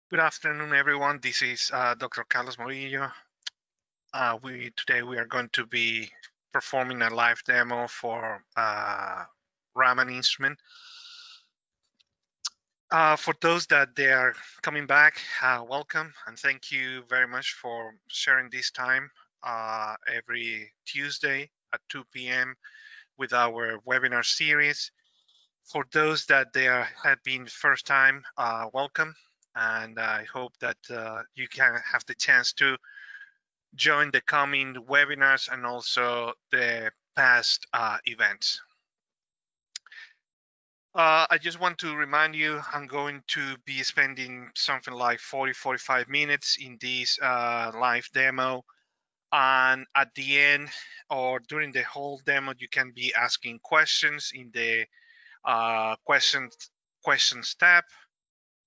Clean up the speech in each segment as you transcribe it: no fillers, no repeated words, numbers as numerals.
Good afternoon, everyone. This is Dr. Carlos Morillo. Today we are going to be performing a live demo for Raman instrument. For those that they are coming back, welcome and thank you very much for sharing this time every Tuesday at 2 p.m. with our webinar series. For those that they have been first time, welcome, and I hope that you can have the chance to join the coming webinars and also the past events. I just want to remind you, I'm going to be spending something like 40-45 minutes in this live demo. And at the end or during the whole demo, you can be asking questions in the questions tab.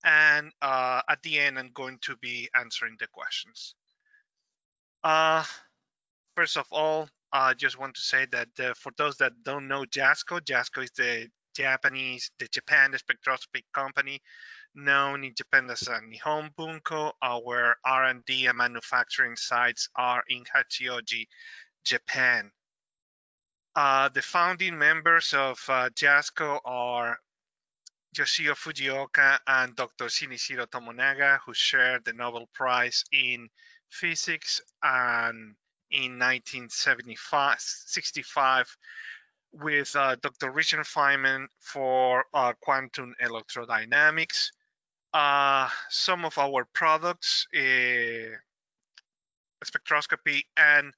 And at the end, I'm going to be answering the questions. First of all, I just want to say that for those that don't know JASCO, JASCO is the Japan spectroscopy company known in Japan as Nihon Bunko. Our R&D and manufacturing sites are in Hachioji, Japan. The founding members of JASCO are Yoshio Fujioka and Dr. Shinichiro Tomonaga, who shared the Nobel Prize in Physics and in 1965 with Dr. Richard Feynman for quantum electrodynamics. Some of our products, spectroscopy and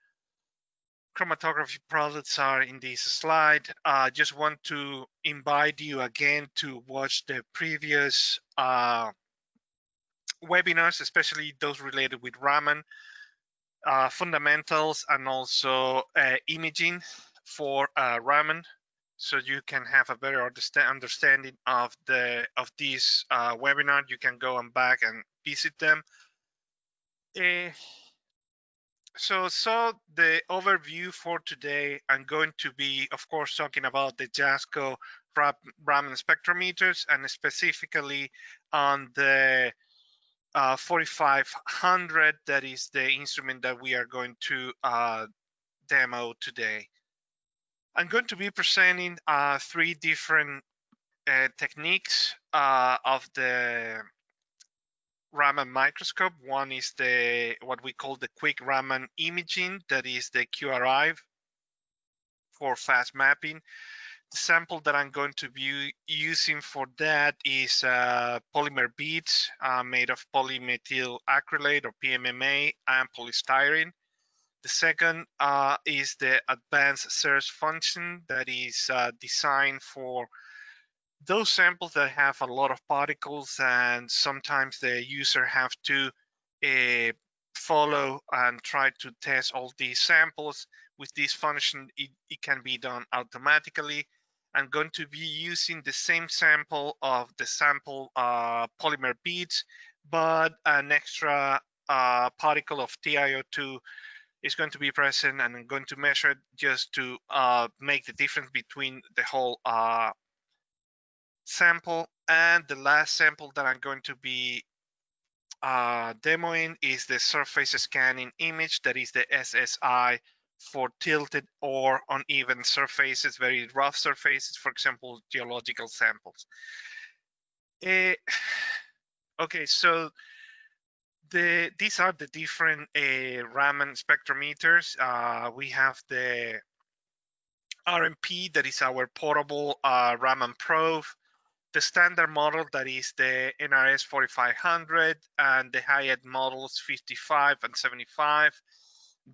chromatography products, are in this slide. I just want to invite you again to watch the previous webinars, especially those related with Raman, fundamentals, and also imaging for Raman, so you can have a better understanding of this webinar. You can go and back and visit them. So the overview for today, I'm going to be, of course, talking about the JASCO Raman spectrometers, and specifically on the 4500, that is the instrument that we are going to demo today. I'm going to be presenting three different techniques of the Raman microscope. One is what we call the quick Raman imaging, that is the QRI for fast mapping. The sample that I'm going to be using for that is polymer beads made of polymethyl acrylate, or PMMA, and polystyrene. The second is the advanced search function that is designed for those samples that have a lot of particles, and sometimes the user have to follow and try to test all these samples. With this function, it can be done automatically. I'm going to be using the same sample of the sample polymer beads, but an extra particle of TiO2 is going to be present, and I'm going to measure it just to make the difference between the whole sample. And the last sample that I'm going to be demoing is the surface scanning image, that is the SSI, for tilted or uneven surfaces, very rough surfaces, for example, geological samples. Okay, so these are the different Raman spectrometers. We have the RMP, that is our portable Raman probe, the standard model, that is the NRS 4500, and the high-end models 55 and 75.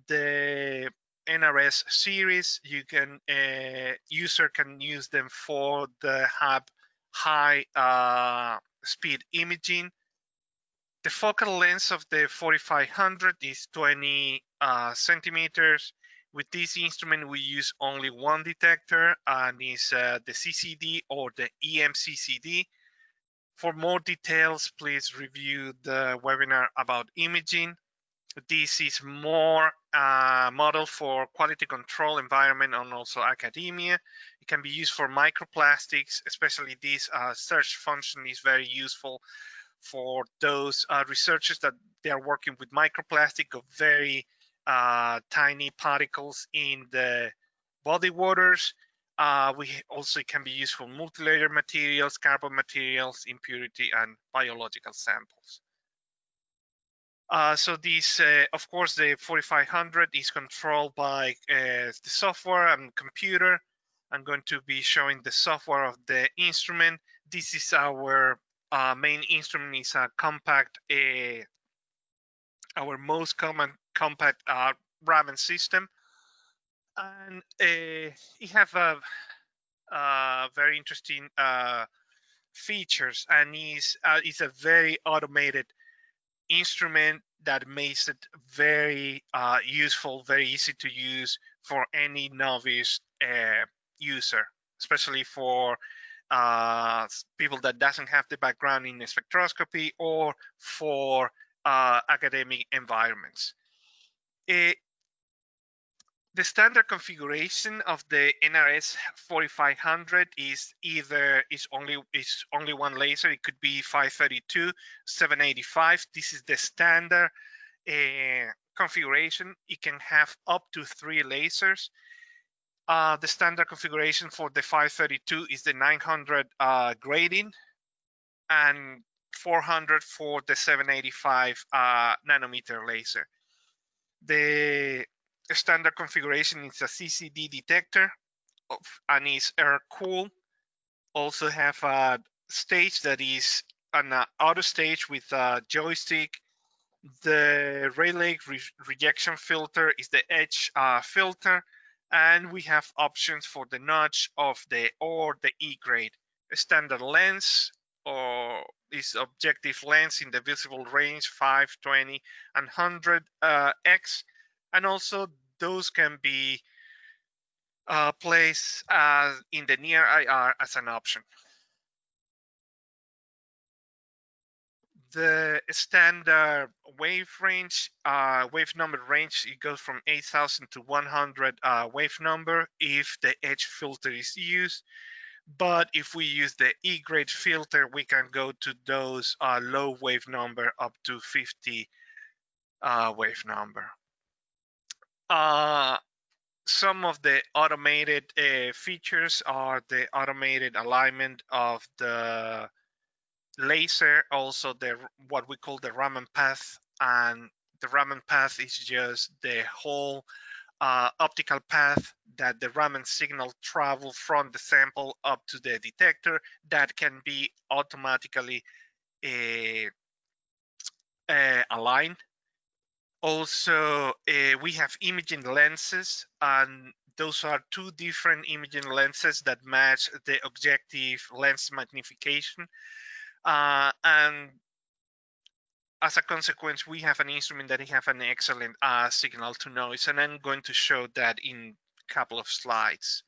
The NRS series, user can use them for the high speed imaging. The focal length of the 4500 is 20 centimeters. With this instrument, we use only one detector, and is the CCD or the EMCCD. For more details, please review the webinar about imaging. This is more model for quality control environment and also academia. It can be used for microplastics, especially this search function is very useful for those researchers that they are working with microplastic of very tiny particles in the body waters. We also can be used for multilayer materials, carbon materials, impurity, and biological samples. So these, of course, the 4500 is controlled by the software and computer. I'm going to be showing the software of the instrument. This is our main instrument. Is a compact, our most common compact Raman system, and it have a very interesting features, and is a very automated instrument that makes it very useful, very easy to use for any novice user, especially for people that doesn't have the background in spectroscopy or for academic environments. The standard configuration of the NRS 4500 is only one laser. It could be 532, 785. This is the standard configuration. It can have up to 3 lasers. The standard configuration for the 532 is the 900 grading and 400 for the 785 nanometer laser. The standard configuration is a CCD detector and is air-cooled. Also have a stage that is an auto stage with a joystick. The Rayleigh rejection filter is the edge filter, and we have options for the notch of the E grade. A standard lens or is objective lens in the visible range 5, 20, and 100x. And also those can be placed in the near IR as an option. The standard wave range, wave number range, it goes from 8,000 to 100 wave number if the edge filter is used. But if we use the E-grade filter, we can go to those low wave number up to 50 wave number. Some of the automated features are the automated alignment of the laser, also what we call the Raman path, and the Raman path is just the whole optical path that the Raman signal travel from the sample up to the detector that can be automatically aligned. Also, we have imaging lenses, and those are 2 different imaging lenses that match the objective lens magnification. And as a consequence, we have an instrument that have an excellent signal to noise, and I'm going to show that in a couple of slides.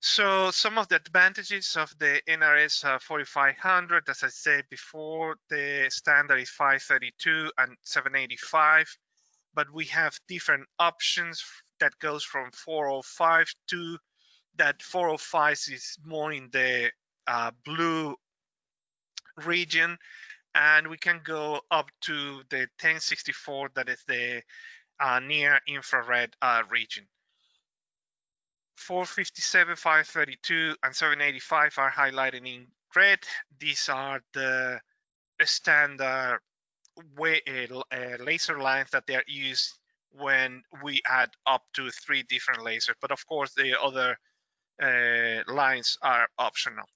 So some of the advantages of the NRS 4500, as I said before, the standard is 532 and 785, but we have different options that goes from 405 to that 405 is more in the blue region, and we can go up to the 1064, that is the near infrared region. 457, 532, and 785 are highlighted in red. These are the standard laser lines that they are used when we add up to 3 different lasers. But of course, the other lines are optional.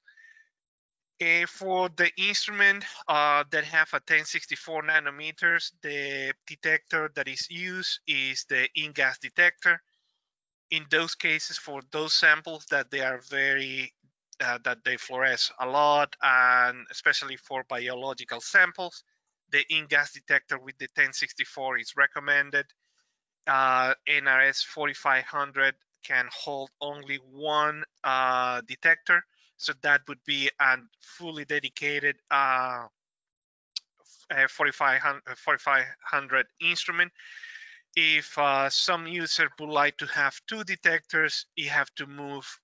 For the instrument that have a 1064 nanometers, the detector that is used is the in-gas detector. In those cases, for those samples that they are very that they fluoresce a lot, and especially for biological samples, the in-gas detector with the 1064 is recommended. NRS 4500 can hold only 1 detector, so that would be a fully dedicated 4500 instrument. If some user would like to have 2 detectors, you have to move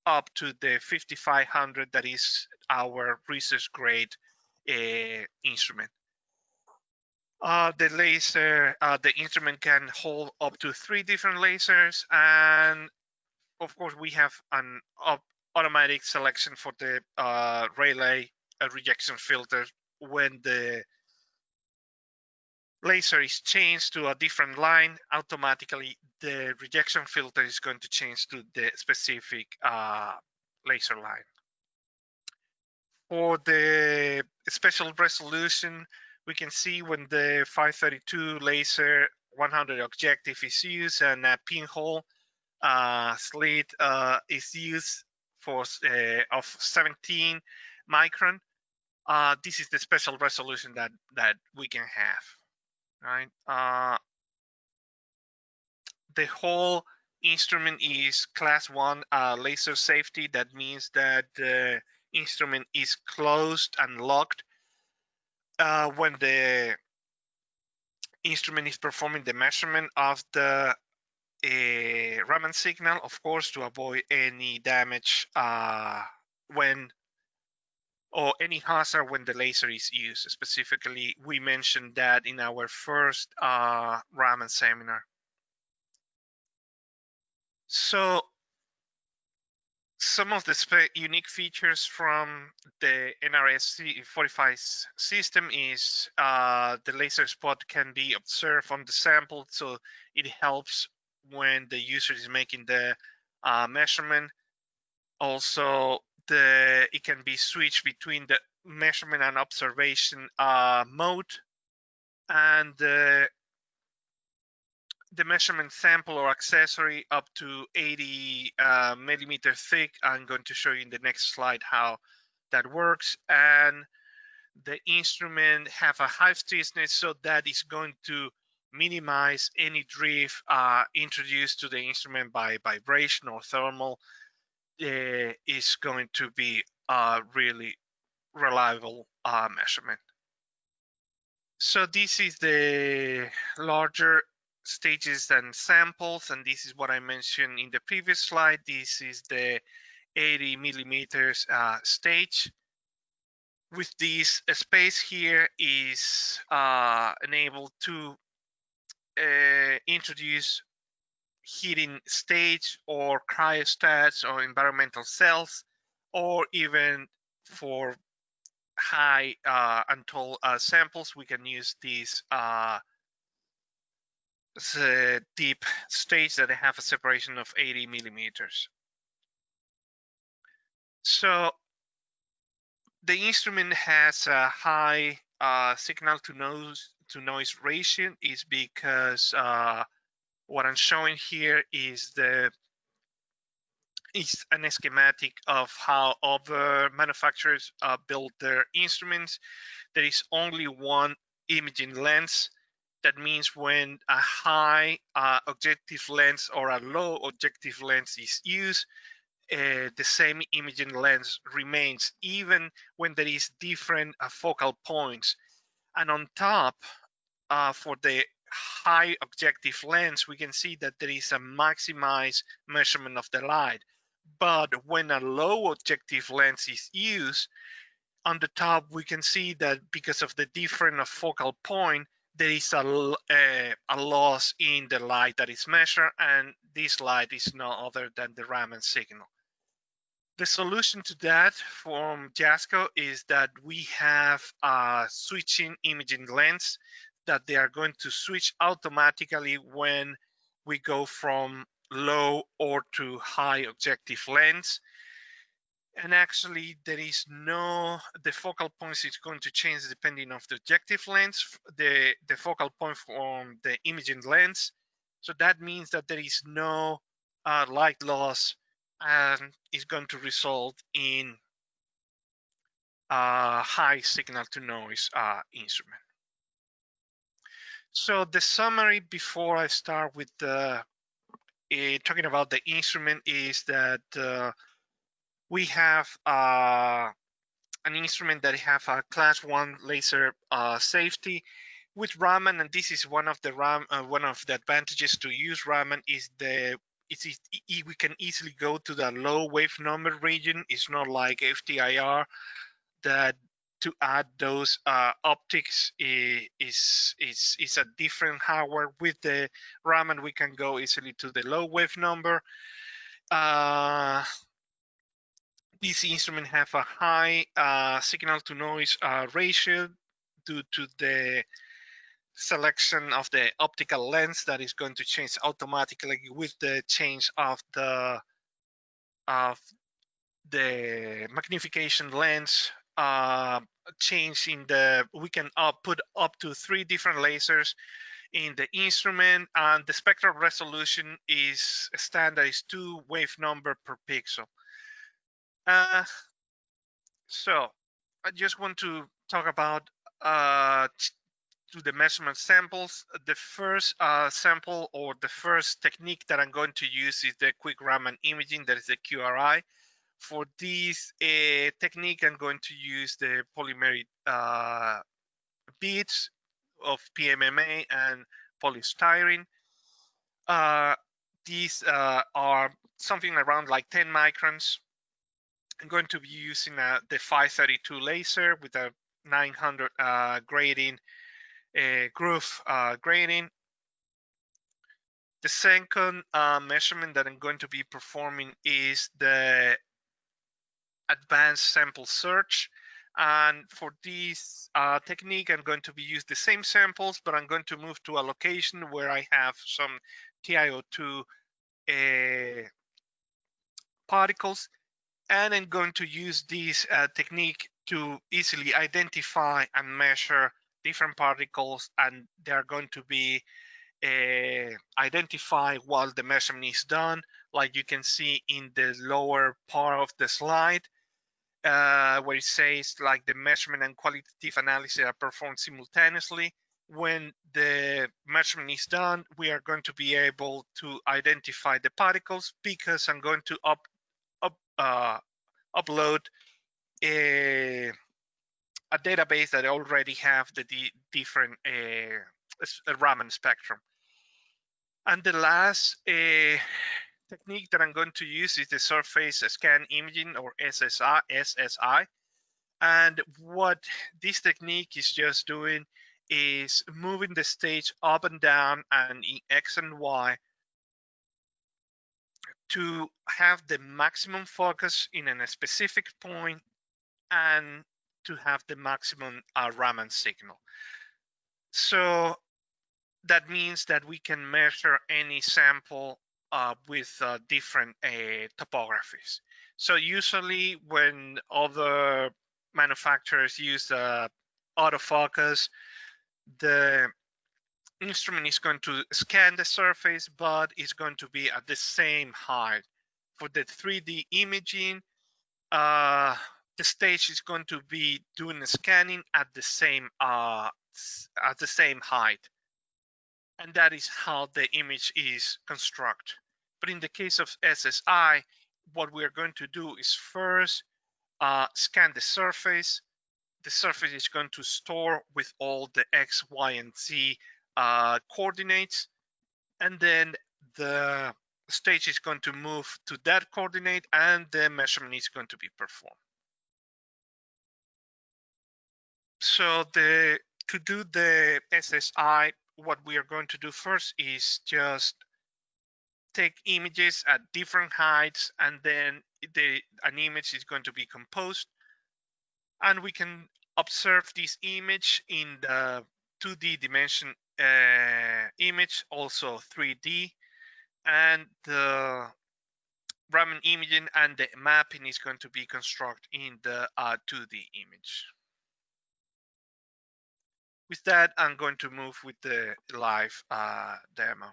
up to the 5500, that is our research grade instrument. The instrument can hold up to 3 different lasers, and of course we have an automatic selection for the relay rejection filter. When the laser is changed to a different line, automatically the rejection filter is going to change to the specific laser line. For the special resolution, we can see when the 532 laser 100 objective is used and a pinhole slit is used for of 17 micron. This is the special resolution that we can have, right? The whole instrument is class 1 laser safety. That means that the instrument is closed and locked when the instrument is performing the measurement of the Raman signal, of course, to avoid any damage or any hazard when the laser is used. Specifically, we mentioned that in our first Raman seminar. So some of the unique features from the NRS-45 system is the laser spot can be observed on the sample, so it helps when the user is making the measurement. Also, it can be switched between the measurement and observation mode, and the measurement sample or accessory up to 80 millimeter thick. I'm going to show you in the next slide how that works. And the instrument have a high stiffness, so that is going to minimize any drift introduced to the instrument by vibration or thermal. Is going to be a really reliable measurement. So this is the larger stages and samples, and this is what I mentioned in the previous slide. This is the 80 millimeters stage. With this space here is enabled to introduce heating stage or cryostats or environmental cells, or even for high and tall samples, we can use these deep stage that have a separation of 80 millimeters. So the instrument has a high signal to noise ratio, is because what I'm showing here is an schematic of how other manufacturers build their instruments. There is only one imaging lens. That means when a high objective lens or a low objective lens is used, the same imaging lens remains even when there is different focal points. And on top, for the high objective lens, we can see that there is a maximized measurement of the light. But when a low objective lens is used, on the top we can see that because of the different focal point, there is a loss in the light that is measured, and this light is no other than the Raman signal. The solution to that from JASCO is that we have a switching imaging lens that they are going to switch automatically when we go from low or to high objective lens. And actually there is the focal points is going to change depending on the objective lens, the focal point from the imaging lens. So that means that there is no light loss, and is going to result in high signal to noise instrument. So the summary before I start with talking about the instrument is that we have an instrument that have a class 1 laser safety with Raman, and this is one of the advantages to use Raman is we can easily go to the low wave number region. It's not like FTIR that to add those optics is a different hardware. With the Raman, we can go easily to the low wave number. These instruments have a high signal to noise ratio due to the selection of the optical lens that is going to change automatically with the change of the magnification lens. Change in the, we can put up to 3 different lasers in the instrument, and the spectral resolution is standard is 2 wave number per pixel. So I just want to talk about to the measurement samples. The first sample, or the first technique that I'm going to use, is the quick Raman imaging, that is the QRI. For this technique, I'm going to use the polymeric beads of PMMA and polystyrene. These are something around like 10 microns. I'm going to be using the 532 laser with a 900 grading, groove grading. The second measurement that I'm going to be performing is the advanced sample search. And for this technique, I'm going to be using the same samples, but I'm going to move to a location where I have some TiO2 particles, and I'm going to use this technique to easily identify and measure different particles, and they're going to be identified while the measurement is done, like you can see in the lower part of the slide, where it says like the measurement and qualitative analysis are performed simultaneously. When the measurement is done, we are going to be able to identify the particles, because I'm going to upload a database that already have the different Raman spectrum. And the last technique that I'm going to use is the surface scan imaging, or SSI. And what this technique is just doing is moving the stage up and down and in X and Y to have the maximum focus in a specific point and to have the maximum Raman signal. So that means that we can measure any sample with different topographies. So usually when other manufacturers use autofocus, the instrument is going to scan the surface, but it's going to be at the same height. For the 3D imaging, the stage is going to be doing the scanning at the same height, and that is how the image is constructed. But in the case of SSI, what we are going to do is first scan the surface. The surface is going to store with all the X, Y, and Z coordinates, and then the stage is going to move to that coordinate, and the measurement is going to be performed. So to do the SSI, what we are going to do first is just take images at different heights, and then an image is going to be composed, and we can observe this image in the 2D dimension image, also 3D, and the Raman imaging and the mapping is going to be constructed in the 2D image. With that, I'm going to move with the live demo.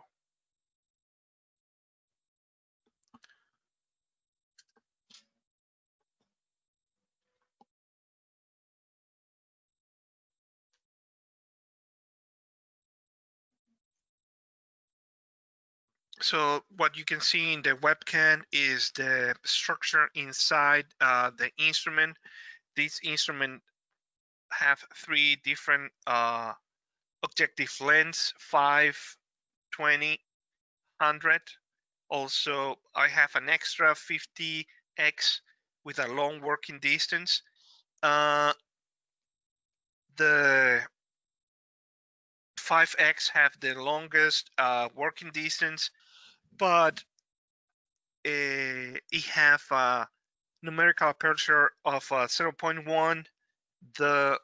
So what you can see in the webcam is the structure inside the instrument. This instrument have 3 different objective lens, 5, 20, 100. Also, I have an extra 50x with a long working distance. the 5X have the longest working distance, but it have a numerical aperture of 0.1. The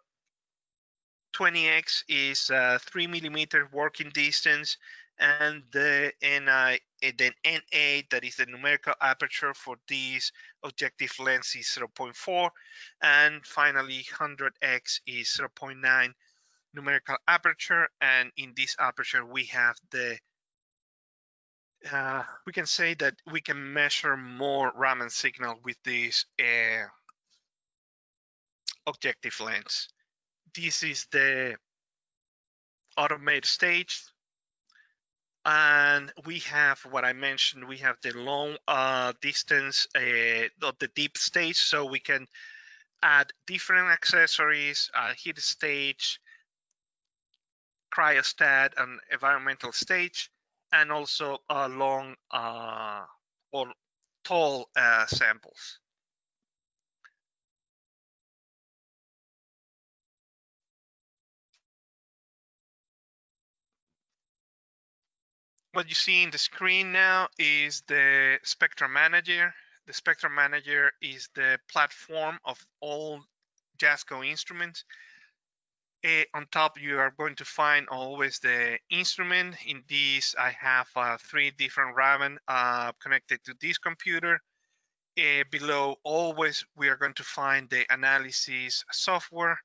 20X is 3 millimeter working distance, and the NA, that is the numerical aperture for this objective lens, is 0.4, and finally 100X is 0.9 numerical aperture. And in this aperture we have the we can say that we can measure more Raman signal with this objective lens. This is the automated stage, and we have what I mentioned. We have the long distance of the deep stage, so we can add different accessories, heat stage, cryostat, and environmental stage, and also long or tall samples. What you see in the screen now is the Spectrum Manager. The Spectrum Manager is the platform of all JASCO instruments. On top, you are going to find always the instrument. In this, I have 3 different Raman connected to this computer. Below, always, we are going to find the analysis software.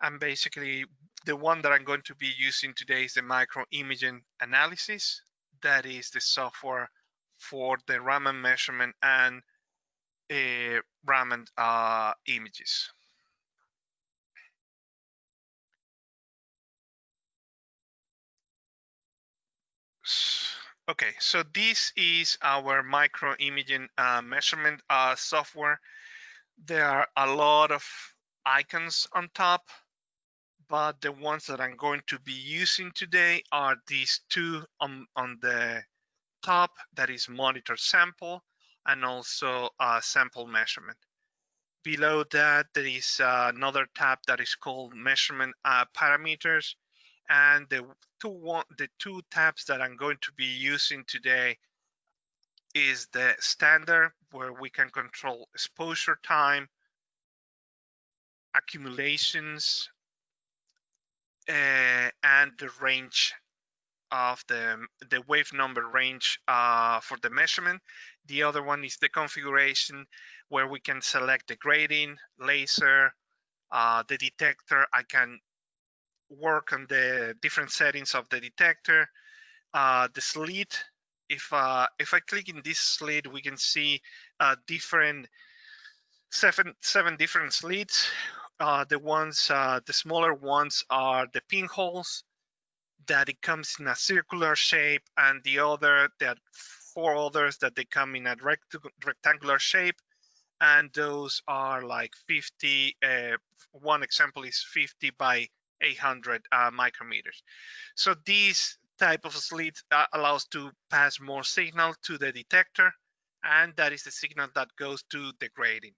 And basically, the one that I'm going to be using today is the microimaging analysis. That is the software for the Raman measurement and Raman images. Okay, so this is our microimaging measurement software. There are a lot of icons on top, but the ones that I'm going to be using today are these 2 on the top, that is monitor sample, and also sample measurement. Below that, there is another tab that is called measurement parameters. And the 2 tabs that I'm going to be using today is the standard, where we can control exposure time, accumulations, and the range of the wave number range for the measurement. The other one is the configuration, where we can select the grading, laser, the detector. I can work on the different settings of the detector, the slit. If I click in this slit, we can see seven different slits. The smaller ones are the pinholes, that it comes in a circular shape, and there are 4 others that they come in a rectangular shape, and those are like 50. One example is 50 by 800 micrometers. So these type of slits allows to pass more signal to the detector, and that is the signal that goes to the grading.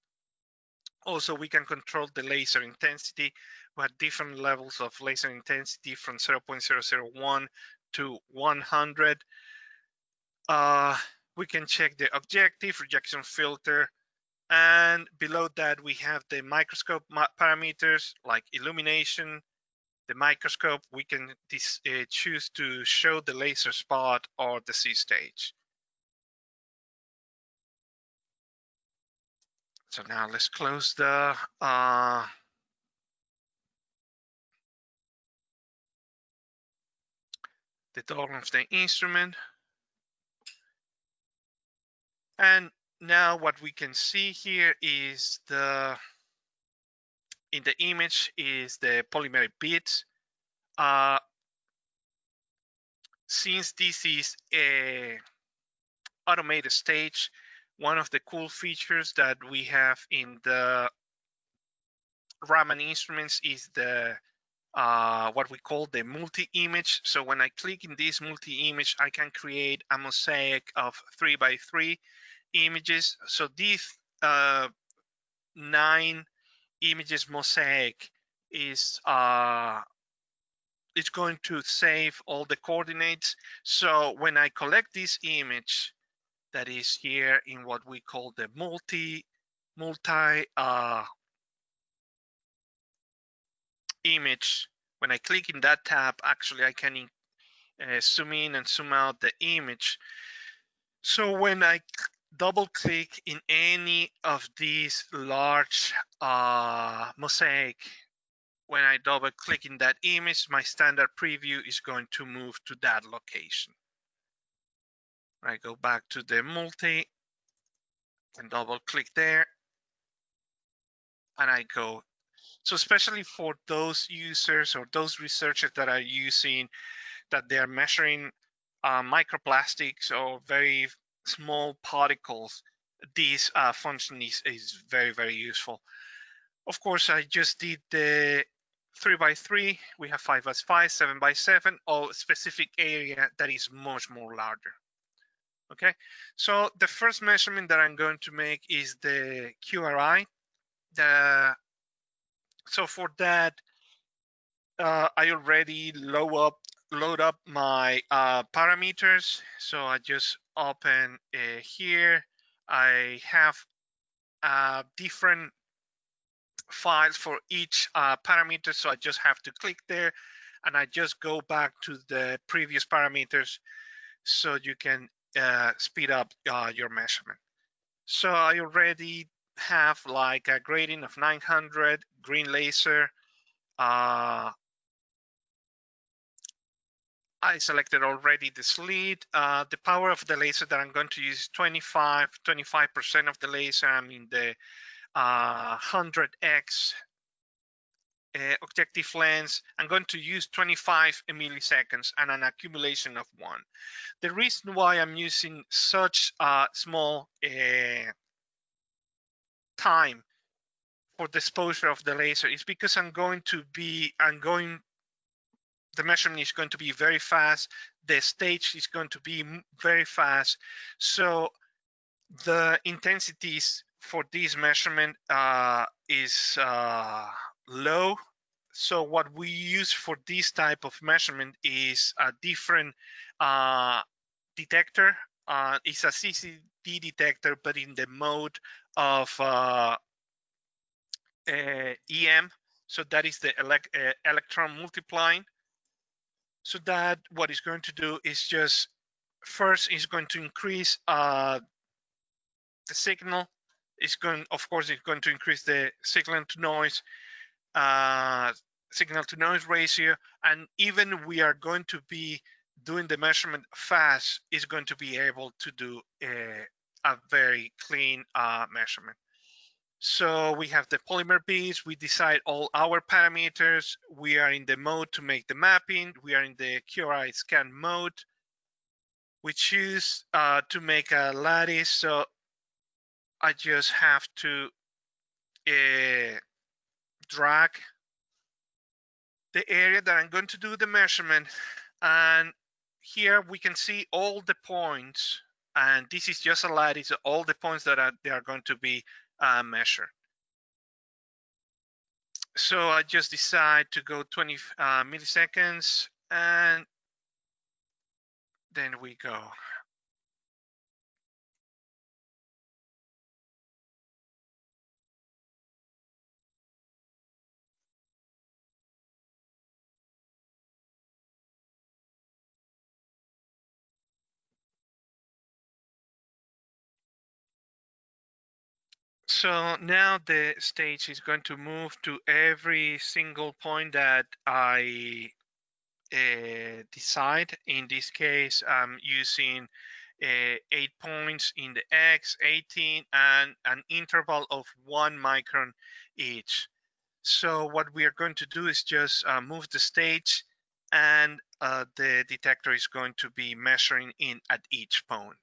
Also, we can control the laser intensity. We have different levels of laser intensity from 0.001 to 100. We can check the objective, rejection filter, and below that we have the microscope parameters like illumination. The microscope, we can choose to show the laser spot or the C stage. So now let's close the door of the instrument. And now what we can see here is in the image is the polymeric beads. Since this is a automated stage, one of the cool features that we have in the Raman instruments is the what we call the multi-image. So when I click in this multi-image, I can create a mosaic of 3 by 3 images. So these 9 images mosaic is it's going to save all the coordinates. So when I collect this image that is here in what we call the multi image, when I click in that tab, actually I can zoom in and zoom out the image. So when I double click in any of these large mosaic, when I double click in that image, my standard preview is going to move to that location. I go back to the multi and double click there, and I go. So especially for those users or those researchers that are using, that they are measuring microplastics or very small particles, this function is very, very useful. Of course, I just did the 3x3, we have 5x5, 7x7, or specific area that is much more larger. Okay, so the first measurement that I'm going to make is the QRI. So for that, I already load up my parameters. So I just open here. I have different files for each parameter, so I just have to click there and I just go back to the previous parameters so you can speed up your measurement. So I already have like a grading of 900, green laser. I selected already the slit. The power of the laser that I'm going to use is 25% of the laser. I'm in the 100x objective lens. I'm going to use 25 milliseconds and an accumulation of 1. The reason why I'm using such small time for the exposure of the laser is because the measurement is going to be very fast. The stage is going to be very fast. So the intensities for this measurement is low. So what we use for this type of measurement is a different detector. It's a CCD detector, but in the mode of EM. So that is the electron multiplying. So that what it's going to do is just first is going to increase the signal. It's going, of course, it's going to increase the signal to noise ratio, and even we are going to be doing the measurement fast, is going to be able to do a very clean measurement. So we have the polymer beads, we decide all our parameters, we are in the mode to make the mapping, we are in the QRI scan mode. We choose to make a lattice, so I just have to drag the area that I'm going to do the measurement, and here we can see all the points, and this is just a lattice, all the points that they are going to be measured. So I just decide to go 20 milliseconds, and then we go. So now the stage is going to move to every single point that I decide. In this case, I'm using 8 points in the X, 18, and an interval of 1 micron each. So what we are going to do is just move the stage, and the detector is going to be measuring in at each point.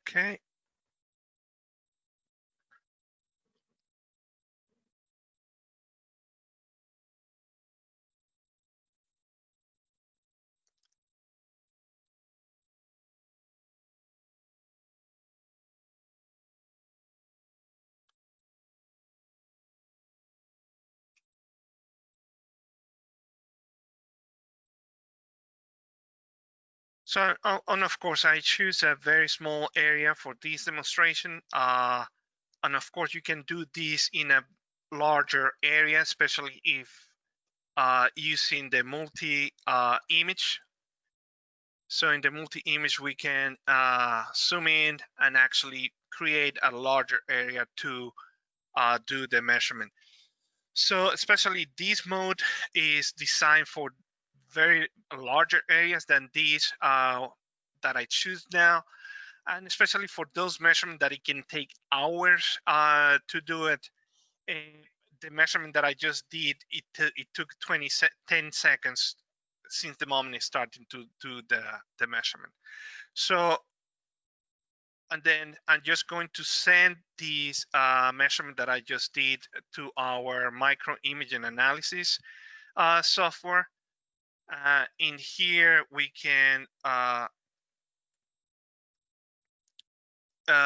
Okay. So, and of course, I choose a very small area for this demonstration. And of course, you can do this in a larger area, especially if using the multi-image. So in the multi-image, we can zoom in and actually create a larger area to do the measurement. So especially this mode is designed for very larger areas than these that I choose now, and especially for those measurements that it can take hours to do it. The measurement that I just did, it took 10 seconds since the moment it started to do the measurement. So, and then I'm just going to send this measurement that I just did to our micro imaging analysis software. In here, we can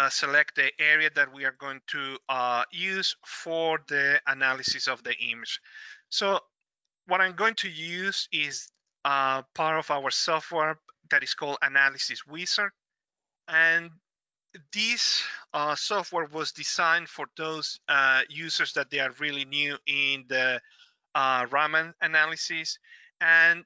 select the area that we are going to use for the analysis of the image. So what I'm going to use is part of our software that is called Analysis Wizard. And this software was designed for those users that they are really new in the Raman analysis. And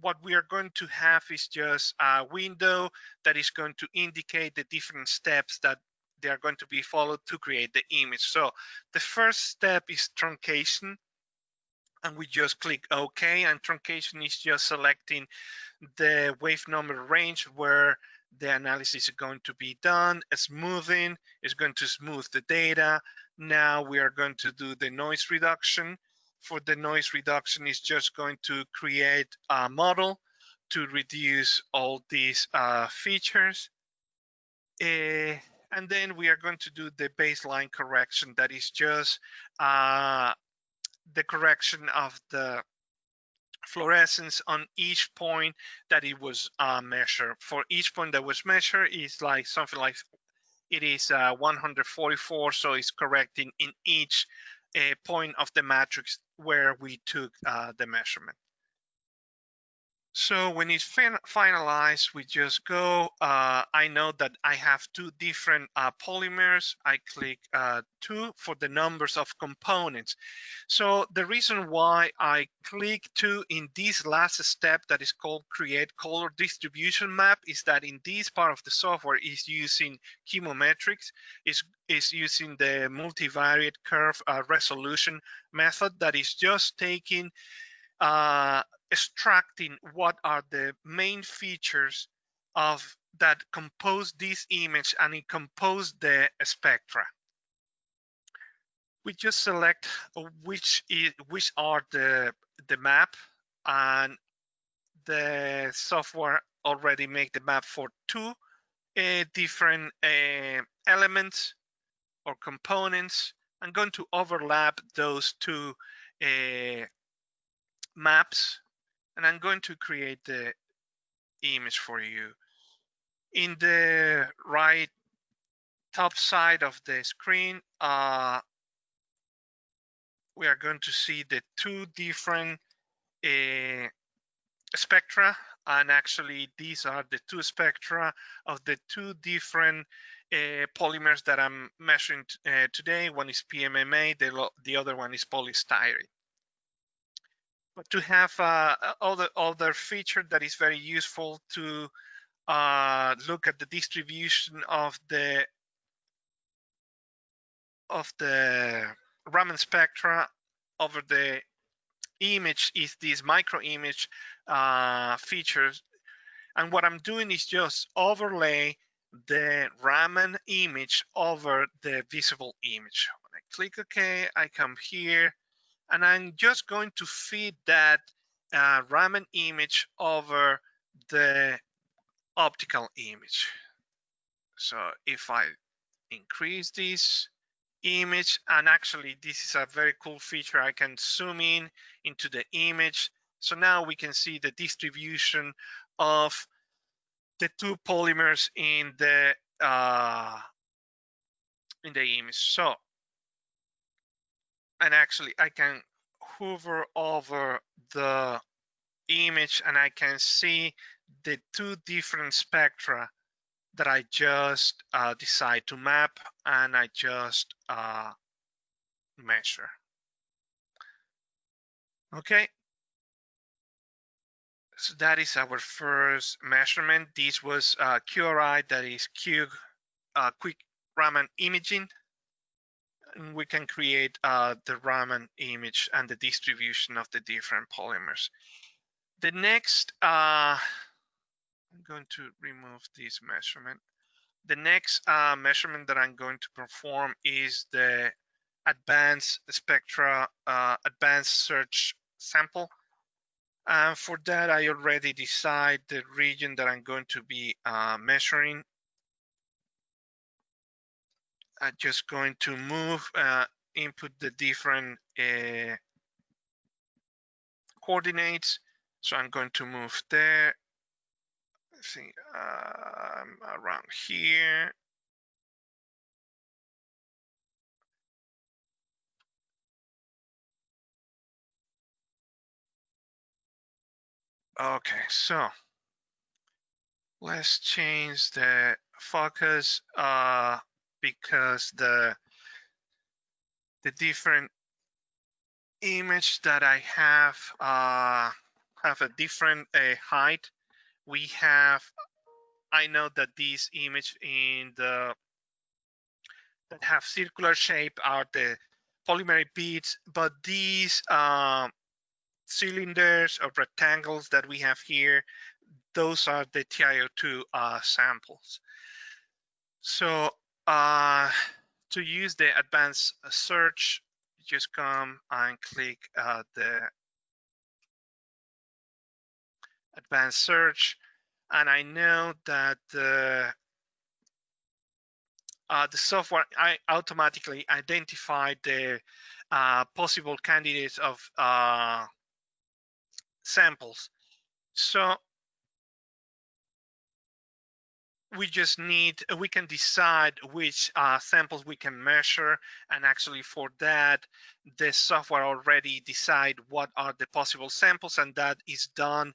what we are going to have is just a window that is going to indicate the different steps that they are going to be followed to create the image. So the first step is truncation, and we just click OK, and truncation is just selecting the wave number range where the analysis is going to be done. Smoothing is going to smooth the data. Now we are going to do the noise reduction. For the noise reduction, is just going to create a model to reduce all these features. And then we are going to do the baseline correction. That is just the correction of the fluorescence on each point that it was measured. For each point that was measured is like something like it is 144, so it's correcting in each point of the matrix where we took the measurement. So when it's finalized, we just go, I know that I have two different polymers. I click 2 for the numbers of components. So the reason why I click 2 in this last step that is called create color distribution map is that in this part of the software is using chemometrics, is using the multivariate curve resolution method that is just taking extracting what are the main features of that compose this image, and it compose the spectra. We just select which are the map, and the software already make the map for 2 different elements or components. I'm going to overlap those 2 maps, and I'm going to create the image for you. In the right top side of the screen, we are going to see the 2 different spectra, and actually these are the 2 spectra of the 2 different polymers that I'm measuring today. One is PMMA, the other one is polystyrene. But to have other feature that is very useful to look at the distribution of the Raman spectra over the image is this micro image features. And what I'm doing is just overlay the Raman image over the visible image. When I click OK, I come here, and I'm just going to feed that Raman image over the optical image. So if I increase this image, and actually this is a very cool feature, I can zoom in into the image. So now we can see the distribution of the 2 polymers in the image. So, and actually I can hover over the image, and I can see the two different spectra that I just decide to map, and I just measure. Okay, so that is our first measurement. This was QRI, that is quick Raman imaging. And we can create the Raman image and the distribution of the different polymers. The next, I'm going to remove this measurement. The next measurement that I'm going to perform is the advanced spectra, advanced search sample. And for that, I already decide the region that I'm going to be measuring. I'm just going to move, input the different coordinates. So I'm going to move there. I think around here. Okay, so let's change the focus because the different image that I have a different height. We have, I know that these image in the that have circular shape are the polymeric beads, but these cylinders or rectangles that we have here, those are the TiO2 samples. So to use the advanced search, just come and click the advanced search, and I know that the software automatically identified the possible candidates of samples. So we can decide which samples we can measure, and actually for that, the software already decide what are the possible samples, and that is done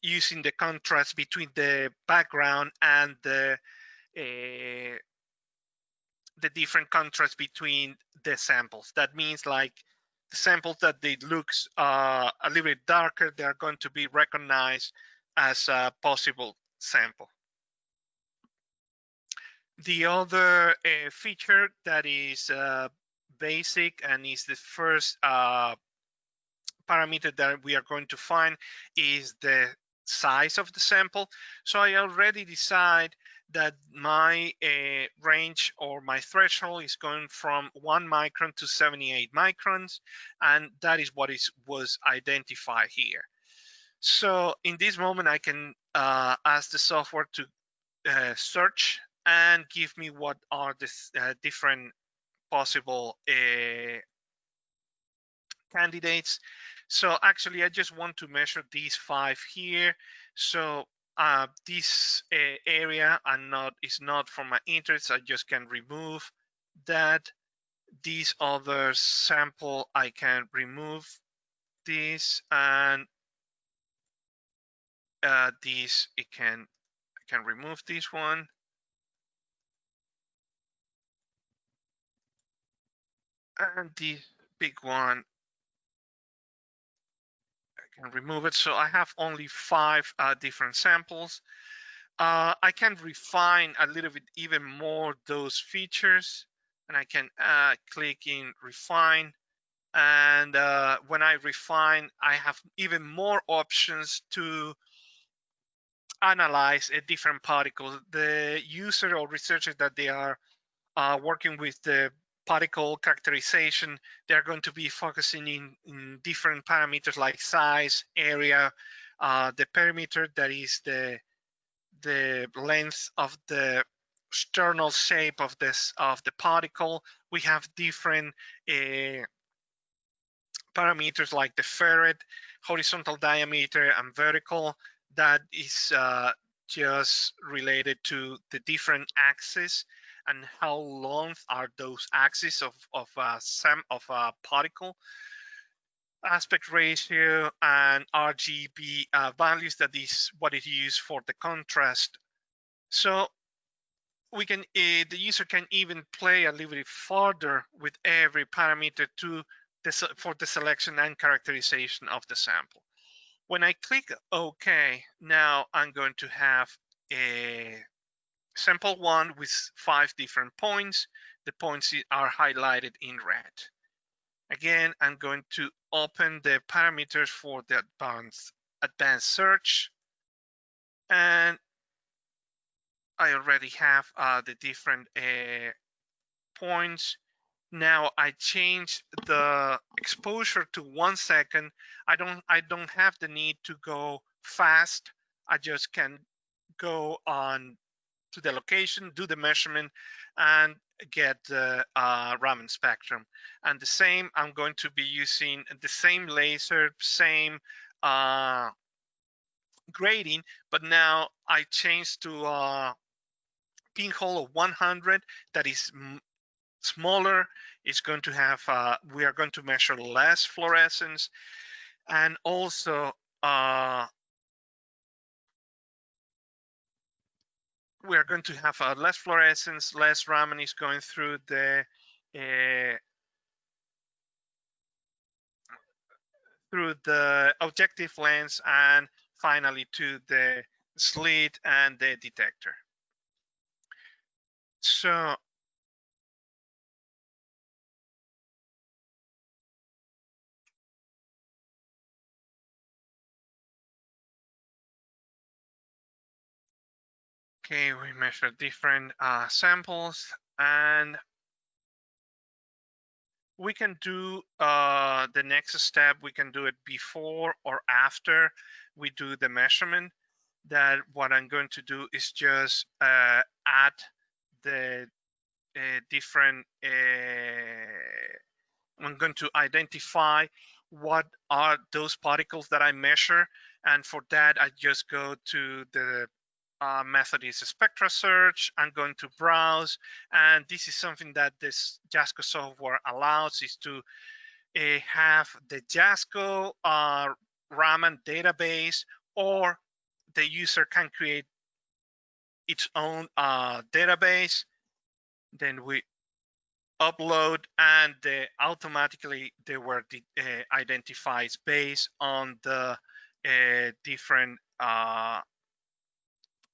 using the contrast between the background and the different contrasts between the samples. That means like the samples that they looks a little bit darker, they are going to be recognized as a possible sample. The other feature that is basic and is the first parameter that we are going to find is the size of the sample. So I already decide that my range or my threshold is going from 1 micron to 78 microns, and that is what was identified here. So in this moment, I can ask the software to search and give me what are the different possible candidates. So actually, I just want to measure these 5 here. So this area is not for my interest. I just can remove that. These other sample, I can remove this, and this I can remove this one. And the big one, I can remove it. So I have only 5 different samples. I can refine a little bit even more those features, and I can click in refine. And when I refine, I have even more options to analyze a different particle. The user or researchers that they are working with the particle characterization, they're going to be focusing in different parameters like size, area, the perimeter, that is the length of the external shape of the particle. We have different parameters like the ferrite, horizontal diameter, and vertical. That is just related to the different axes and how long are those axes of a particle. aspect ratio and RGB values. That is what it used for the contrast. So we can the user can even play a little bit further with every parameter for the selection and characterization of the sample. When I click OK, now I'm going to have a sample 1 with 5 different points. The points are highlighted in red. Again, I'm going to open the parameters for the advanced search, and I already have the different points. Now I change the exposure to 1 second. I don't have the need to go fast. I just can go on to the location, do the measurement, and get the Raman spectrum. And the same, I'm going to be using the same laser, same grading, but now I changed to a pinhole of 100 that is smaller. It's going to have we are going to measure less fluorescence, and also we are going to have less fluorescence, less Raman is going through the objective lens, and finally to the slit and the detector. So okay, we measure different samples, and we can do the next step. We can do it before or after we do the measurement. That what I'm going to do is just add the different. I'm going to identify what are those particles that I measure, and for that I just go to the method is a spectra search. I'm going to browse, and this is something that this JASCO software allows, is to have the JASCO Raman database, or the user can create its own database. Then we upload, and automatically they were identified based on the different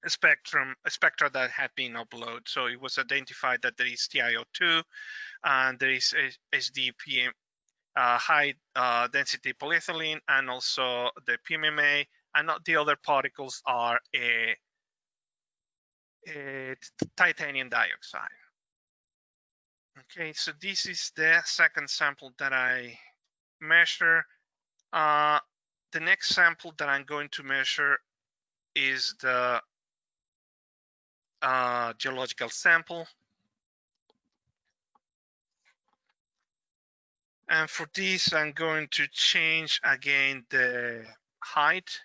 spectra that had been uploaded. So it was identified that there is TiO2, and there is HDPM, high density polyethylene, and also the PMMA, and the other particles are titanium dioxide. Okay, so this is the second sample that I measure. The next sample that I'm going to measure is the geological sample. And for this, I'm going to change again the height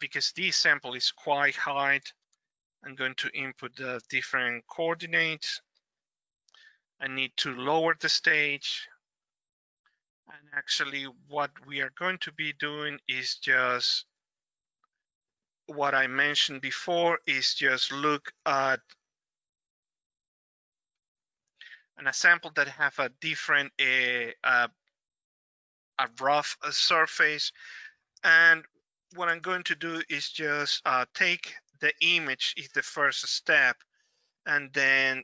because this sample is quite high. I'm going to input the different coordinates. I need to lower the stage. And actually, what we are going to be doing is just what I mentioned before, is just look at a sample that have a different a rough surface. And what I'm going to do is just take the image is the first step, and then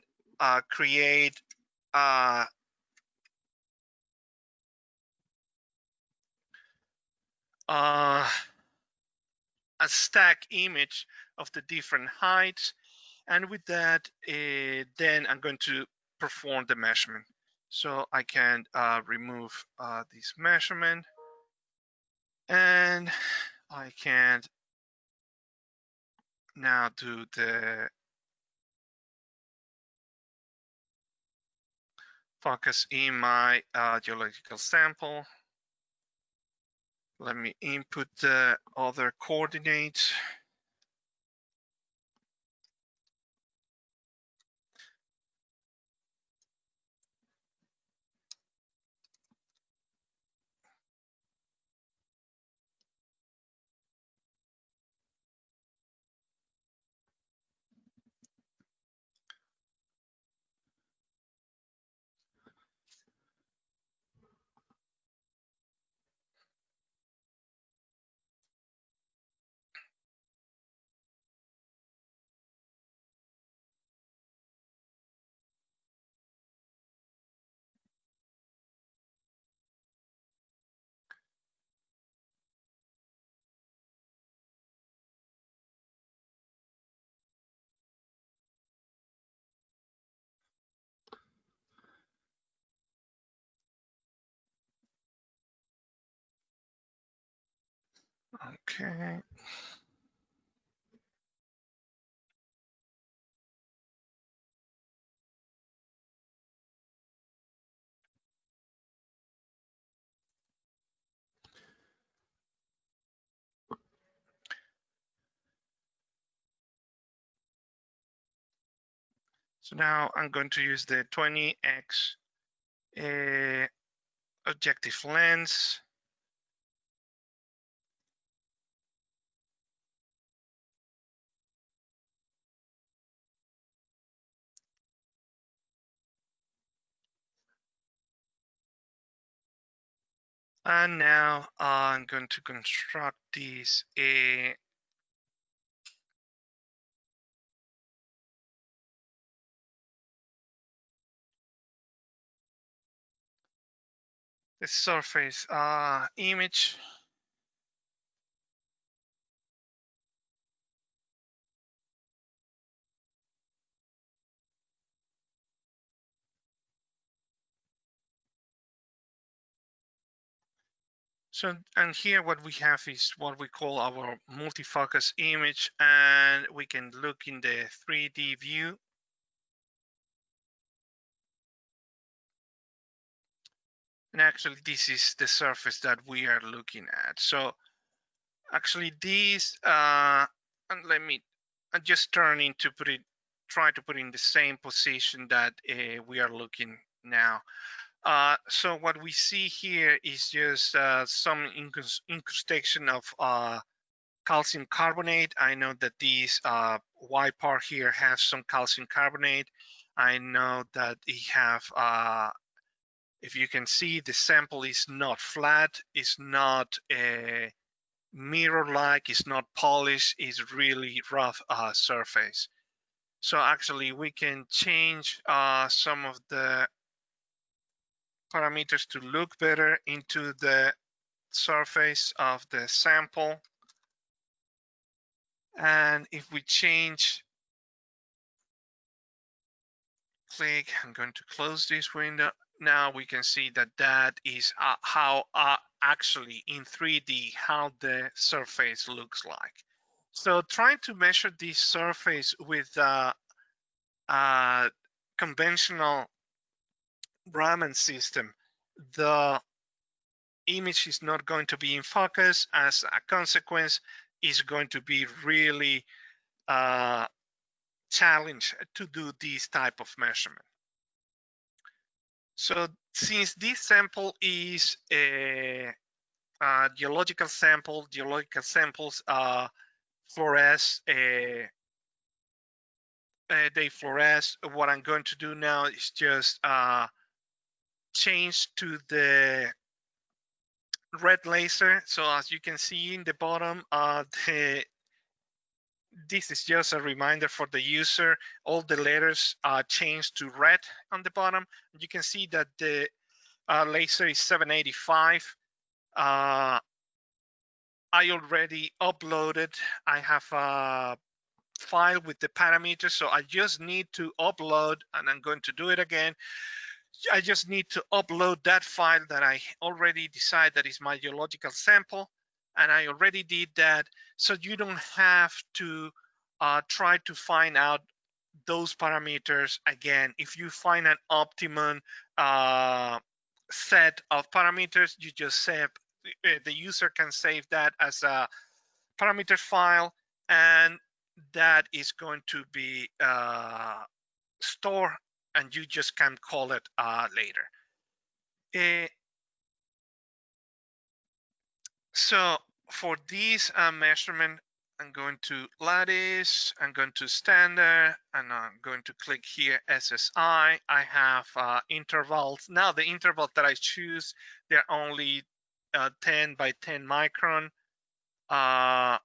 create a stack image of the different heights. And with that, then I'm going to perform the measurement. So I can remove this measurement, and I can now do the focus in my geological sample. Let me input the other coordinates. Okay. So now I'm going to use the 20x objective lens. And now I'm going to construct this the surface image. So, and here what we have is what we call our multi-focus image, and we can look in the 3D view. And actually, this is the surface that we are looking at. So actually this, and let me just turn to put it, try to put in the same position that we are looking now. So what we see here is just some incrustation of calcium carbonate. I know that this white part here has some calcium carbonate. I know that it have, if you can see, the sample is not flat, it's not mirror-like, it's not polished, it's really rough surface. So actually we can change some of the parameters to look better into the surface of the sample. And if we change, click, I'm going to close this window. Now we can see that that is how actually in 3D how the surface looks like. So trying to measure this surface with conventional Raman system, the image is not going to be in focus. As a consequence, is going to be really challenged to do this type of measurement. So since this sample is a geological sample, geological samples fluoresce, they fluoresce. What I'm going to do now is just change to the red laser. So as you can see in the bottom, this is just a reminder for the user. All the letters changed to red on the bottom. You can see that the laser is 785. I already uploaded. I have a file with the parameters, so I just need to upload, and I'm going to do it again. I just need to upload that file that I already decided that is my geological sample, and I already did that. So you don't have to try to find out those parameters again. If you find an optimum set of parameters, you just save, the user can save that as a parameter file, and that is going to be stored, and you just can call it later. So for this measurement, I'm going to lattice, I'm going to standard, and I'm going to click here SSI. I have intervals. Now the intervals that I choose, they're only 10 by 10 micron. I'm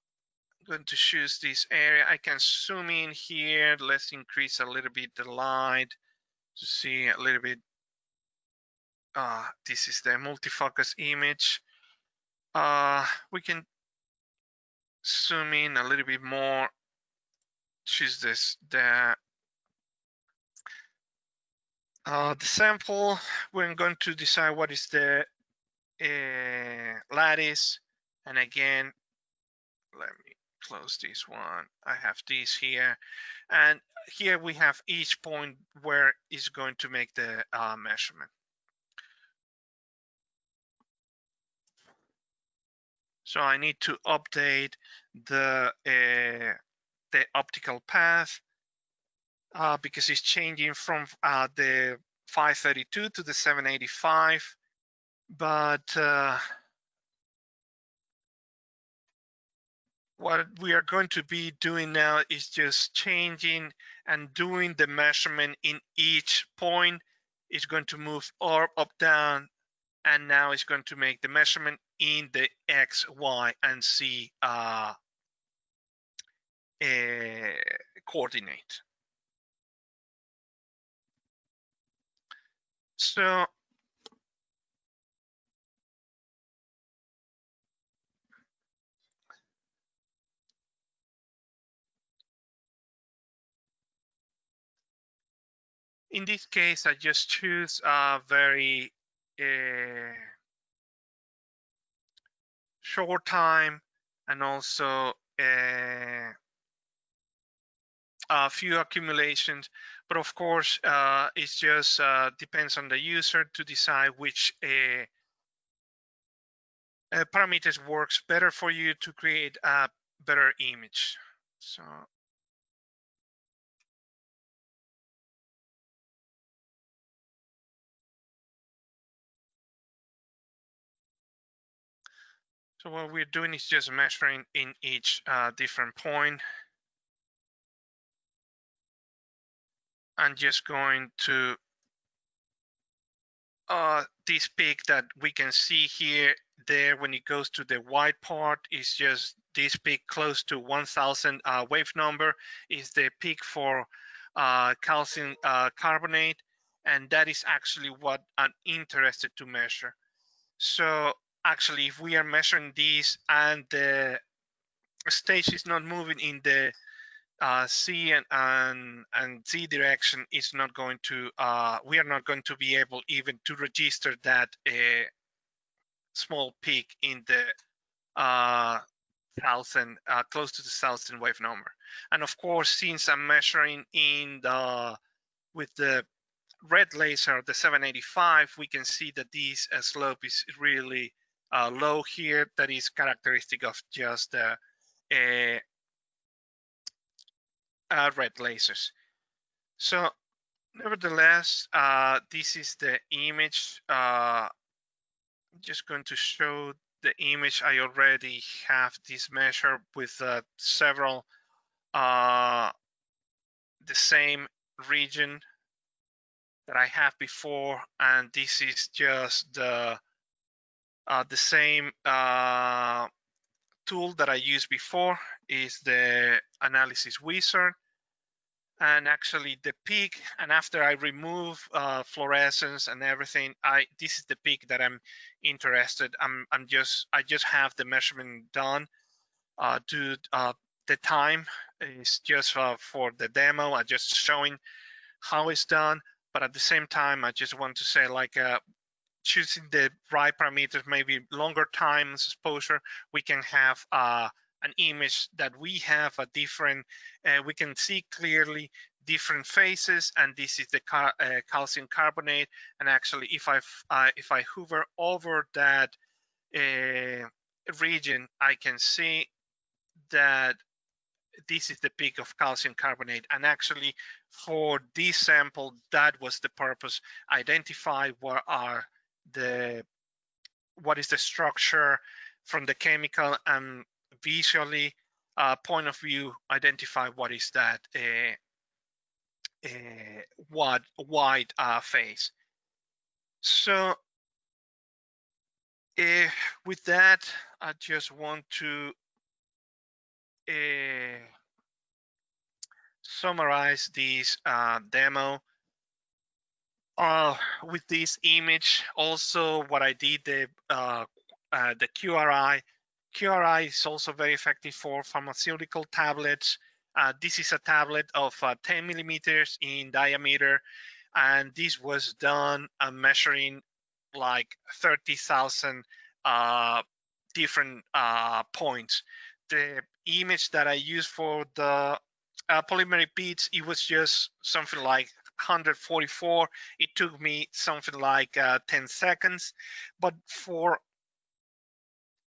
going to choose this area. I can zoom in here. Let's increase a little bit the light to see a little bit. This is the multi-focus image. We can zoom in a little bit more. Choose this, the sample. We're going to decide what is the lattice, and again let me close this one. I have this here, and here we have each point where it's going to make the measurement. So I need to update the optical path because it's changing from the 532 to the 785. But what we are going to be doing now is just changing and doing the measurement in each point. It's going to move up, down, and now it's going to make the measurement in the X, Y, and Z coordinate. So in this case, I just choose a very short time and also a few accumulations, but of course it just depends on the user to decide which parameters works better for you to create a better image. So what we're doing is just measuring in each different point. I'm just going to this peak that we can see here, there, when it goes to the white part, is just this peak close to 1000 wave number is the peak for calcium carbonate, and that is actually what I'm interested to measure. So actually, if we are measuring these and the stage is not moving in the C and Z direction, is not going to we are not going to be able even to register that small peak in the close to the 1000 wave number. And of course, since I'm measuring in the with the red laser, the 785, we can see that this slope is really low here. That is characteristic of just the red lasers. So nevertheless, this is the image. I'm just going to show the image. I already have this measure with several the same region that I have before, and this is just the same tool that I used before, is the analysis wizard. And actually the peak, and after I remove fluorescence and everything, this is the peak that I'm interested. I just have the measurement done. The time is just for the demo. I'm just showing how it's done, but at the same time, I just want to say, like, choosing the right parameters, maybe longer time exposure, we can have an image that we have a different, we can see clearly different phases, and this is the calcium carbonate. And actually, if I hover over that region, I can see that this is the peak of calcium carbonate. And actually, for this sample, that was the purpose: identify what is the structure from the chemical, and visually point of view, identify what is that white phase. So with that, I just want to summarize this demo with this image. Also, what I did, the QRI. QRI is also very effective for pharmaceutical tablets. This is a tablet of 10 millimeters in diameter, and this was done measuring like 30,000 different points. the image that I used for the polymer beads, it was just something like 144. It took me something like 10 seconds. But for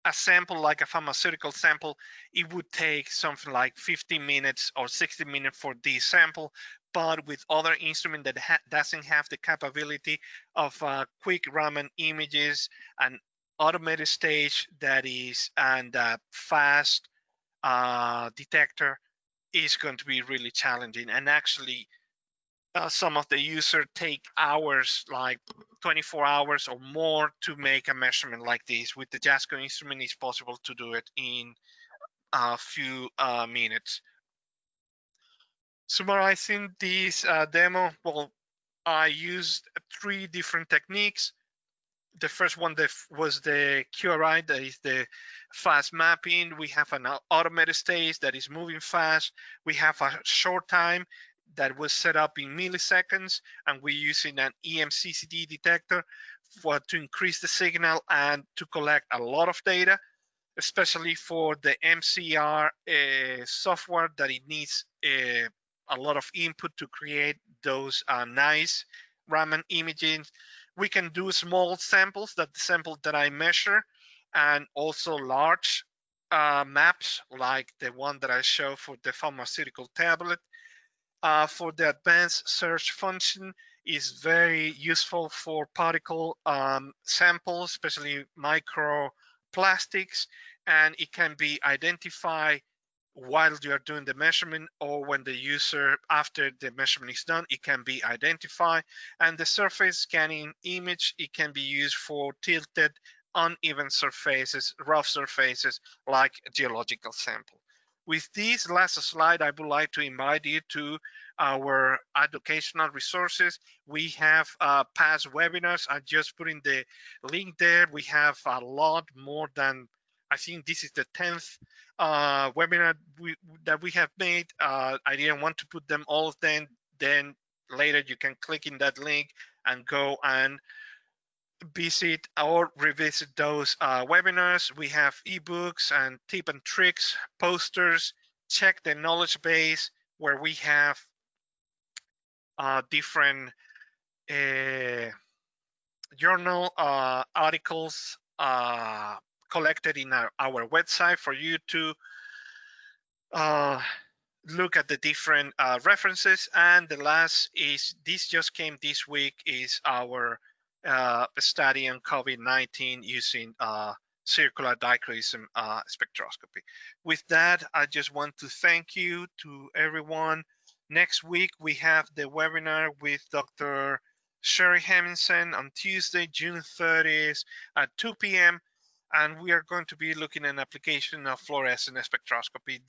a sample like a pharmaceutical sample, it would take something like 50 minutes or 60 minutes for this sample. But with other instrument that doesn't have the capability of quick Raman images and automated stage that is and fast detector, is going to be really challenging. And actually some of the users take hours, like 24 hours or more, to make a measurement like this. With the JASCO instrument, it's possible to do it in a few minutes. Summarizing this demo, well, I used 3 different techniques. The first one was the QRI, that is the fast mapping. We have an automated stage that is moving fast. We have a short time that was set up in milliseconds, and we're using an EMCCD detector to increase the signal and to collect a lot of data, especially for the MCR software, that it needs a lot of input to create those nice Raman images. We can do small samples, that the sample that I measure, and also large maps like the one that I show for the pharmaceutical tablet. For the advanced search function, is very useful for particle samples, especially microplastics, and it can be identified while you are doing the measurement, or when the user, after the measurement is done, it can be identified. And the surface scanning image, it can be used for tilted, uneven surfaces, rough surfaces, like geological sample. With this last slide, I would like to invite you to our educational resources. We have past webinars. I just put in the link there. We have a lot more than, I think this is the 10th webinar that we have made. I didn't want to put them all of them. Then later you can click in that link and go and visit or revisit those webinars. We have ebooks and tip and tricks, posters. Check the knowledge base, where we have different journal articles collected in our website for you to look at the different references. And the last is, this just came this week, is our study on COVID-19 using circular dichroism spectroscopy. With that, I just want to thank you to everyone. Next week, we have the webinar with Dr. Sherry Hemmingsen on Tuesday, June 30th at 2 p.m. And we are going to be looking at an application of fluorescence spectroscopy.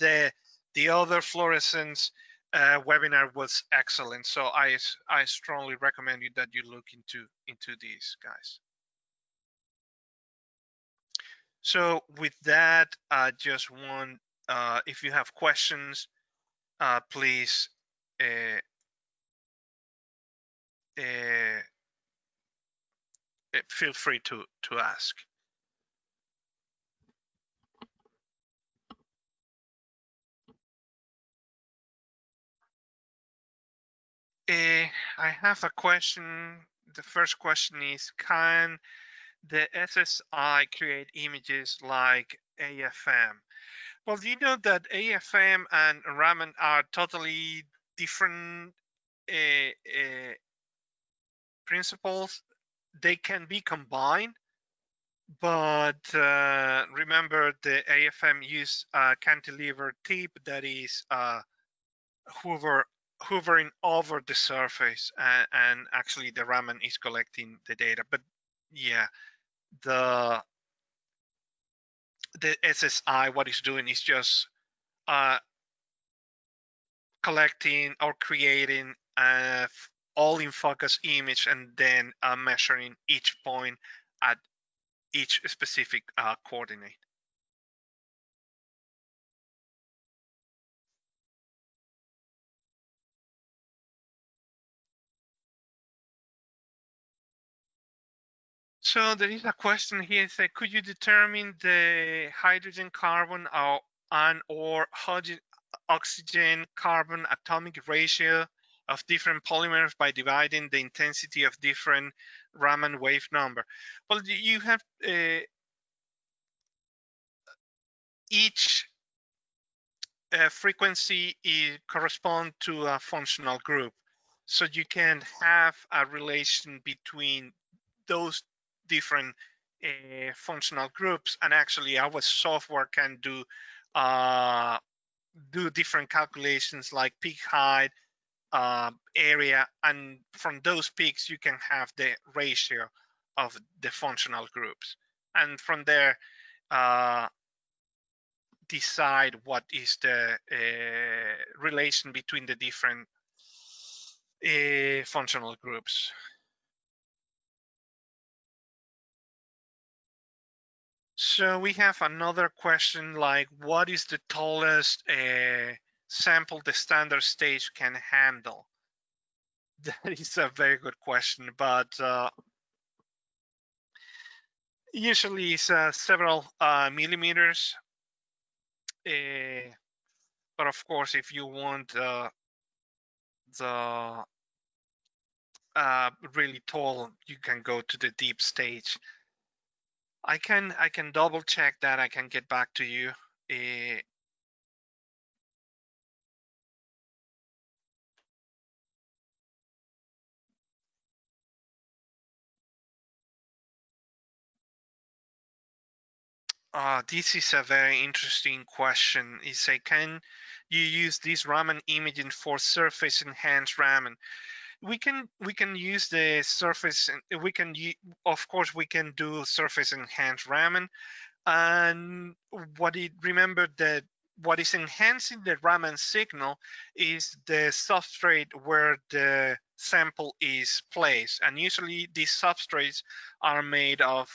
The other fluorescence webinar was excellent, so I strongly recommend you that you look into these, guys. So with that, I just want, if you have questions, please feel free to ask. I have a question. The first question is, can the SSI create images like AFM? Well, you know that AFM and Raman are totally different principles. They can be combined, but remember, the AFM use a cantilever tip that is hovering over the surface, and actually the Raman is collecting the data. But yeah, the SSI, what it's doing is just collecting or creating all in focus image, and then measuring each point at each specific coordinate. So there is a question here. Say, could you determine the hydrogen, carbon, or and or oxygen carbon atomic ratio of different polymers by dividing the intensity of different Raman wave number. Well, you have each frequency correspond to a functional group. So you can have a relation between those different functional groups, and actually our software can do different calculations like peak height, area, and from those peaks you can have the ratio of the functional groups, and from there decide what is the relation between the different functional groups. So we have another question like, what is the tallest sample the standard stage can handle? That is a very good question, but usually it's several millimeters. But of course, if you want the really tall, you can go to the deep stage. I can double check that. I can get back to you. This is a very interesting question. It say, can you use this Raman imaging for surface enhanced Raman? We can use the surface, and we can of course we can do surface enhanced Raman. And remember that what is enhancing the Raman signal is the substrate where the sample is placed, and usually these substrates are made of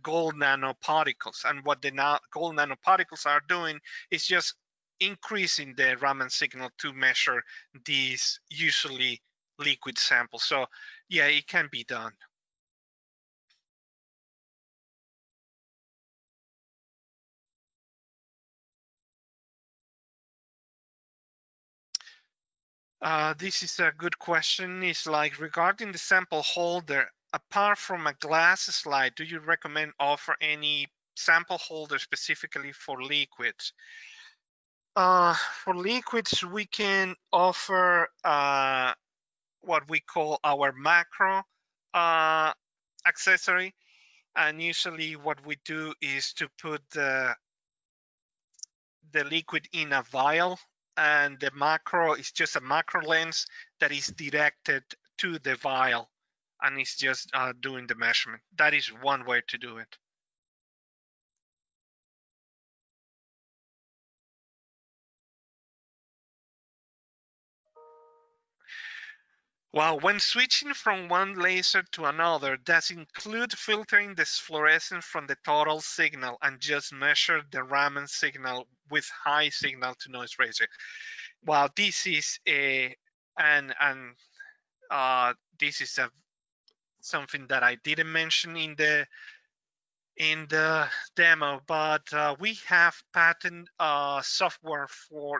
gold nanoparticles, and what the gold nanoparticles are doing is just increasing the Raman signal to measure these usually liquid samples. So yeah, it can be done. This is a good question. It's like, regarding the sample holder, apart from a glass slide, do you recommend offer any sample holder specifically for liquids? For liquids, we can offer what we call our macro accessory. And usually what we do is to put the liquid in a vial, and the macro is just a macro lens that is directed to the vial, and it's just doing the measurement. That is one way to do it. Well, when switching from one laser to another, does include filtering the fluorescence from the total signal and just measure the Raman signal with high signal to noise ratio? Well, this is this is something that I didn't mention in the demo, but we have patent software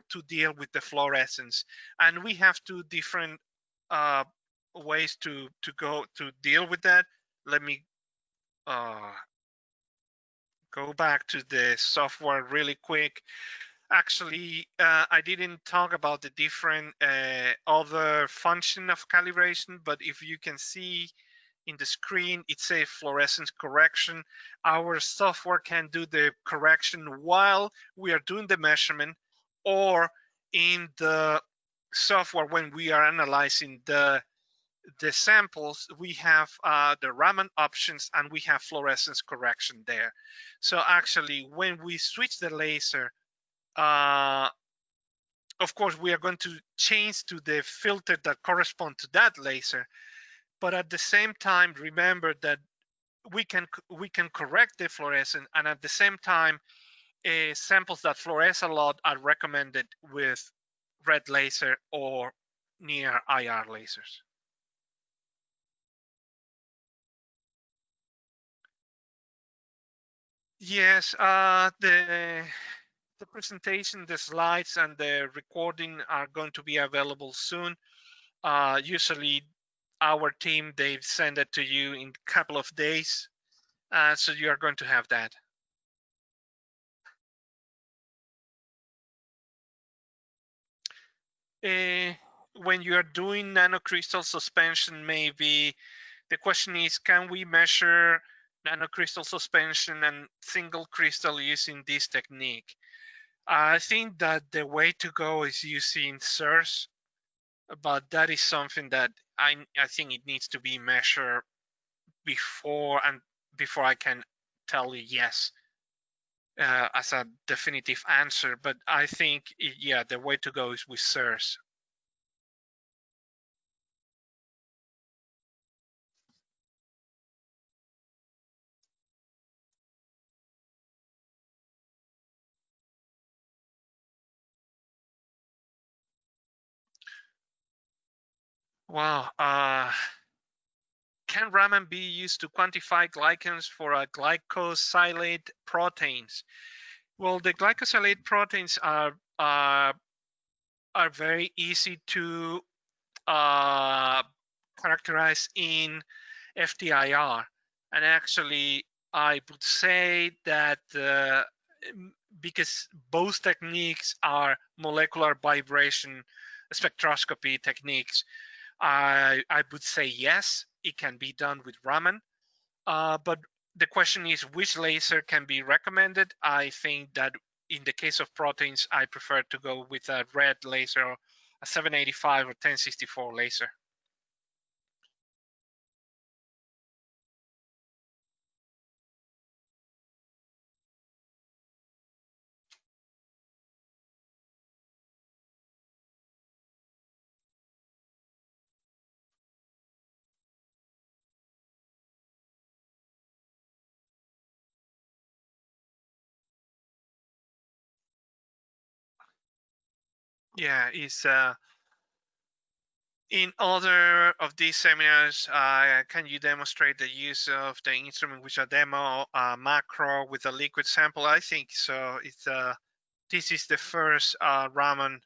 to deal with the fluorescence, and we have two different ways to deal with that. Let me go back to the software really quick. Actually, I didn't talk about the different other function of calibration, but if you can see in the screen, it says fluorescence correction. Our software can do the correction while we are doing the measurement, or in the software when we are analyzing the samples, we have the Raman options and we have fluorescence correction there. So actually, when we switch the laser, of course, we are going to change to the filter that correspond to that laser. But at the same time, remember that we can correct the fluorescence, and at the same time, samples that fluoresce a lot are recommended with red laser or near IR lasers. Yes, the the presentation, the slides, and the recording are going to be available soon. Usually our team, they send it to you in a couple of days. So you are going to have that. When you are doing nanocrystal suspension, maybe the question is, can we measure nanocrystal suspension and single crystal using this technique? I think that the way to go is using SIRS, but that is something that I think it needs to be measured before I can tell you yes as a definitive answer. But I think, yeah, the way to go is with SIRS. Wow. Can Raman be used to quantify glycans for a glycosylate proteins? Well, the glycosylate proteins are very easy to characterize in FTIR, and actually, I would say that because both techniques are molecular vibration spectroscopy techniques, I would say yes, it can be done with Raman. But the question is, which laser can be recommended? I think that in the case of proteins, I prefer to go with a red laser, a 785 or 1064 laser. Yeah, it's in other of these seminars, can you demonstrate the use of the instrument with a demo macro with a liquid sample? I think so. It's this is the first Raman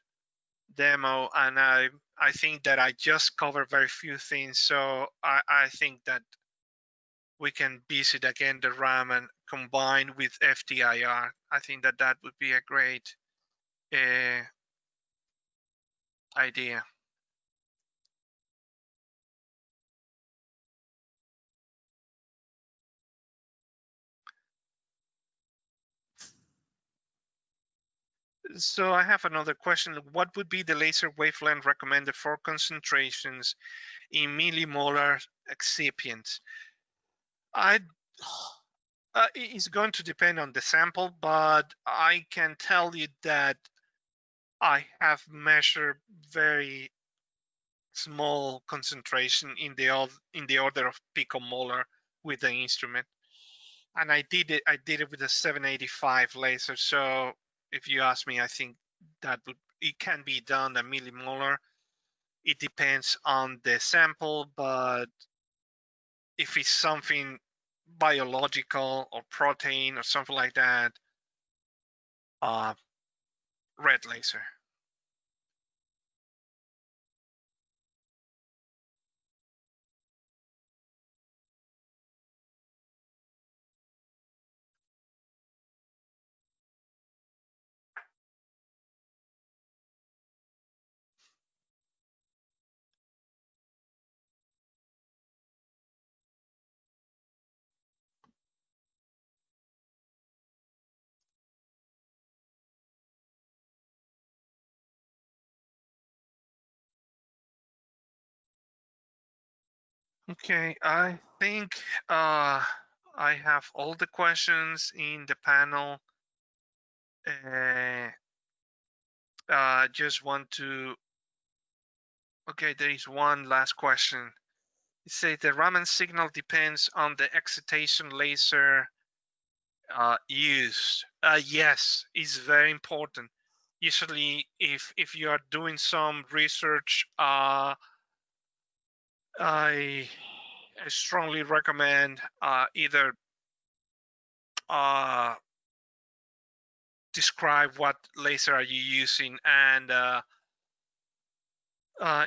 demo, and I think that I just covered very few things. So I think that we can visit again the Raman combined with FTIR. I think that that would be a great idea. So I have another question. What would be the laser wavelength recommended for concentrations in millimolar excipients? It's going to depend on the sample, but I can tell you that I have measured very small concentration in the order of picomolar with the instrument, and I did it with a 785 laser. So if you ask me, I think that it can be done a millimolar. It depends on the sample, but if it's something biological or protein or something like that, red laser. Okay, I think I have all the questions in the panel. Just want to. Okay, there is one last question. It says the Raman signal depends on the excitation laser used. Yes, it's very important. Usually, if you are doing some research, I strongly recommend either describe what laser are you using, and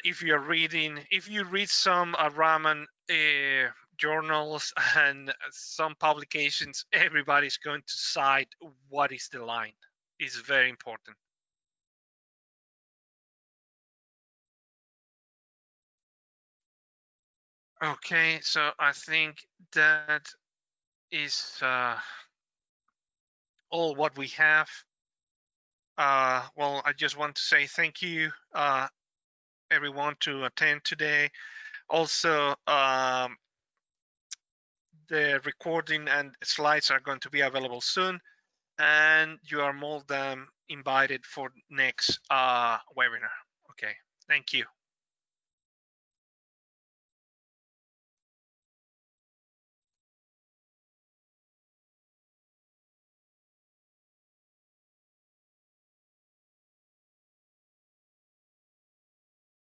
if you read some Raman journals and some publications, everybody's going to cite what is the line. It's very important. Okay, so I think that is all what we have. Well, I just want to say thank you, everyone, to attend today. Also, the recording and slides are going to be available soon, and you are more than invited for next webinar. Okay, thank you.